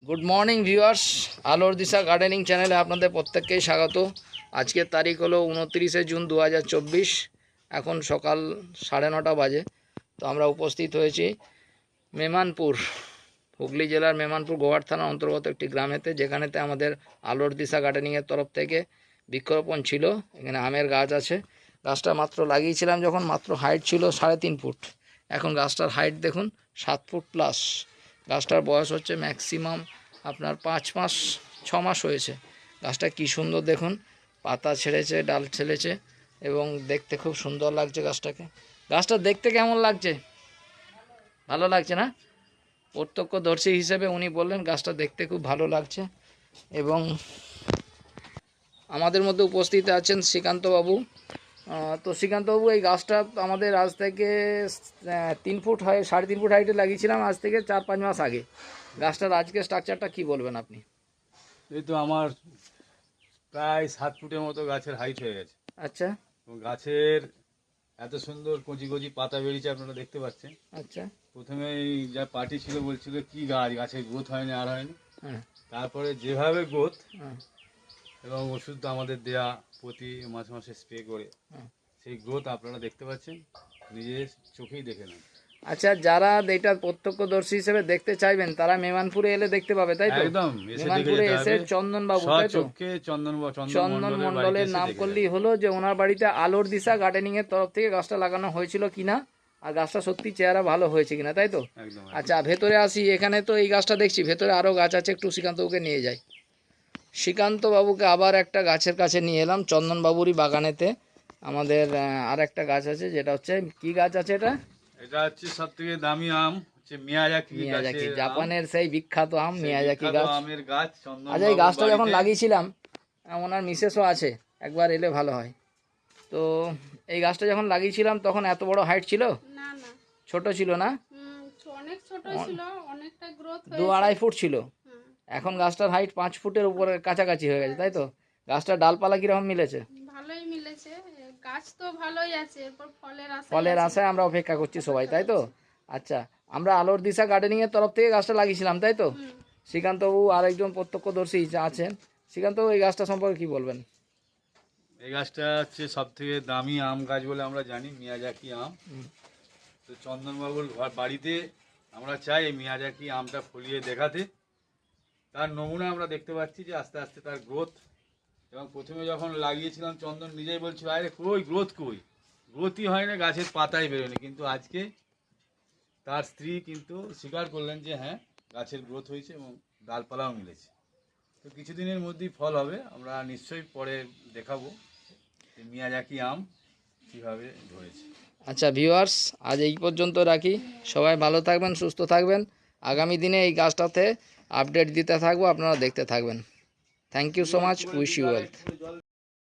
Good morning viewers, আলোর দিশা gardening চ্যানেলে আপনাদের প্রত্যেককেই স্বাগত। আজকের তারিখ হলো 29শে জুন 2024। এখন সকাল 9:30 বাজে। তো আমরা উপস্থিত হয়েছি মেমানপুর, হুগলি জেলার মেমানপুর গোঘাট থানার অন্তর্গত একটি গ্রামেতে, যেখানেতে আমাদের আলোর দিশা গার্ডেনিংয়ের তরফ থেকে বৃক্ষরোপণ ছিল। এখানে আমের গাছ আছে। গাছটা মাত্র লাগিয়েছিলাম যখন, মাত্র হাইট ছিল 3.5 ফুট। এখন গাছটার হাইট দেখুন 7 ফুট প্লাস। গাছটার বয়স হচ্ছে ম্যাক্সিমাম আপনার 5 মাস 6 মাস হয়েছে। গাছটা কি সুন্দর দেখুন, পাতা ছেড়েছে, ডাল ছেড়েছে এবং দেখতে খুব সুন্দর লাগছে গাছটাকে। গাছটা দেখতে কেমন লাগছে? ভালো লাগছে না? প্রত্যক্ষদর্শী হিসেবে উনি বললেন গাছটা দেখতে খুব ভালো লাগছে। এবং আমাদের মধ্যে উপস্থিত আছেন শ্রীকান্তবাবু। তো শ্রীকান্তবাবু, এই গাছটা আমাদের আজ থেকে 3 ফুট হয়, 3.5 ফুট হাইটে লাগিয়েছিলাম আজ থেকে 4-5 মাস আগে। গাছটার আজকে স্ট্রাকচারটা কি বলবেন আপনি? এই তো আমার প্রায় 7 ফুটের মতো গাছের হাইট হয়ে গেছে। আচ্ছা এবং গাছের এত সুন্দর কচি কচি পাতা বেরিয়েছে, আপনারা দেখতে পাচ্ছেন। আচ্ছা। প্রথমেই যা পার্টি ছিল বলছিল কি গাছের গ্রোথ হয়নি আর হয়নি। হ্যাঁ তারপরে যেভাবে গ্রোথ হ্যাঁ এবং ওষুধ আমাদের দেয়া প্রতি মাসে মাসে স্প্রে করে হ্যাঁ। সেই গ্রোথ আপনারা দেখতে পাচ্ছেন, নিজের চোখেই দেখে নেন। আচ্ছা, যারা এটা প্রত্যক্ষদর্শী হিসেবে দেখতে চাইবেন তারা মেমানপুরে এলে দেখতে পাবে, তাই তো? একদম এসে দেখে মেমানপুরে যেতে এসে হবে চন্দনবাবু, তাই তো? চোখে চন্দন চন্দন মণ্ডলের নাম করলেই হলো, যে ওনার বাড়িতে আলোর দিশা গার্ডেনিং এর তরফ থেকে গাছটা লাগানো হয়েছিল কিনা, আর গাছটা সত্যি চেহারা ভালো হয়েছে কিনা, তাই তো? একদম আচ্ছা, ভেতরে আসি। এখানে তো এই গাছটা দেখছি, ভেতরে আরও গাছ আছে, একটু শ্রীকান্তবাবুকে নিয়ে যাই। শ্রীকান্তবাবুকে আবার একটা গাছের কাছে নিয়ে এলাম, চন্দনবাবুরই বাগানেতে। আমাদের আর একটা গাছ আছে, যেটা হচ্ছে কি গাছ আছে এটা? এটা হচ্ছে সব থেকে দামি আম, হচ্ছে মিয়াজাকি মিয়াজাকি, গাছের আম। জাপানের সেই বিখ্যাত আম সেই মিয়াজাকি বিখ্যাত গাছ। আমের গাছ চন্দন আচ্ছা, এই বাবুর গাছটা যখন বাড়িতে। লাগিয়েছিলাম, ওনার মিসেসও আছে, একবার এলে ভালো হয়। তো এই গাছটা যখন লাগিয়েছিলাম তখন এত বড় হাইট ছিল? না না, ছোট ছিল না? অনেক ছোট ছিল, অনেকটা গ্রোথ 2-2.5 ফুট ছিল। হুম, এখন গাছটার হাইট 5 ফুটের উপরে কাছাকাছি হয়ে গেছে, তাই তো? গাছটার ডালপালা কিরকম মিলেছে? ভালোই মিলেছে। গাছ তো ভালোই আছে, এরপর ফলের আছে। আশায় আমরা অপেক্ষা করছি সবাই, তাই তো? আচ্ছা, আমরা আলোর দিশা গার্ডেনিং এর তরফ থেকে গাছটা লাগিয়েছিলাম, তাই তো? হুম, শ্রীকান্তবাবু আরেকজন প্রত্যক্ষদর্শী আছেন। শ্রীকান্তবাবু, এই গাছটা সম্পর্কে কি বলবেন? এই গাছটা হচ্ছে সব থেকে দামি আম গাছ বলে আমরা জানি, মিয়াজাকি আম। তো চন্দনবাবুর বাড়িতে আমরা চাই এই মিয়াজাকি আমটা ফলিয়ে দেখাতে। তার নমুনা আমরা দেখতে পাচ্ছি যে আস্তে আস্তে তার গ্রোথ। এবং প্রথমে যখন লাগিয়েছিলাম চন্দন নিজেই বলছিল, আরে কই গ্রোথ, কই গ্রোথই হয় না, গাছের পাতাই বেরোয়নি। কিন্তু আজকে তার স্ত্রী কিন্তু স্বীকার করলেন যে হ্যাঁ, গাছের গ্রোথ হয়েছে এবং ডালপালাও মিলেছে। তো কিছুদিনের মধ্যেই ফল হবে, আমরা নিশ্চয়ই পরে দেখাবো যে মিয়াজাকি আম কীভাবে ধরেছে। আচ্ছা ভিউয়ার্স, আজ এই পর্যন্ত রাখি। সবাই ভালো থাকবেন, সুস্থ থাকবেন। আগামী দিনে এই গাছটাতে আপডেট দিতে থাকবো, আপনারা দেখতে থাকবেন। Thank you so much, wish you wealth.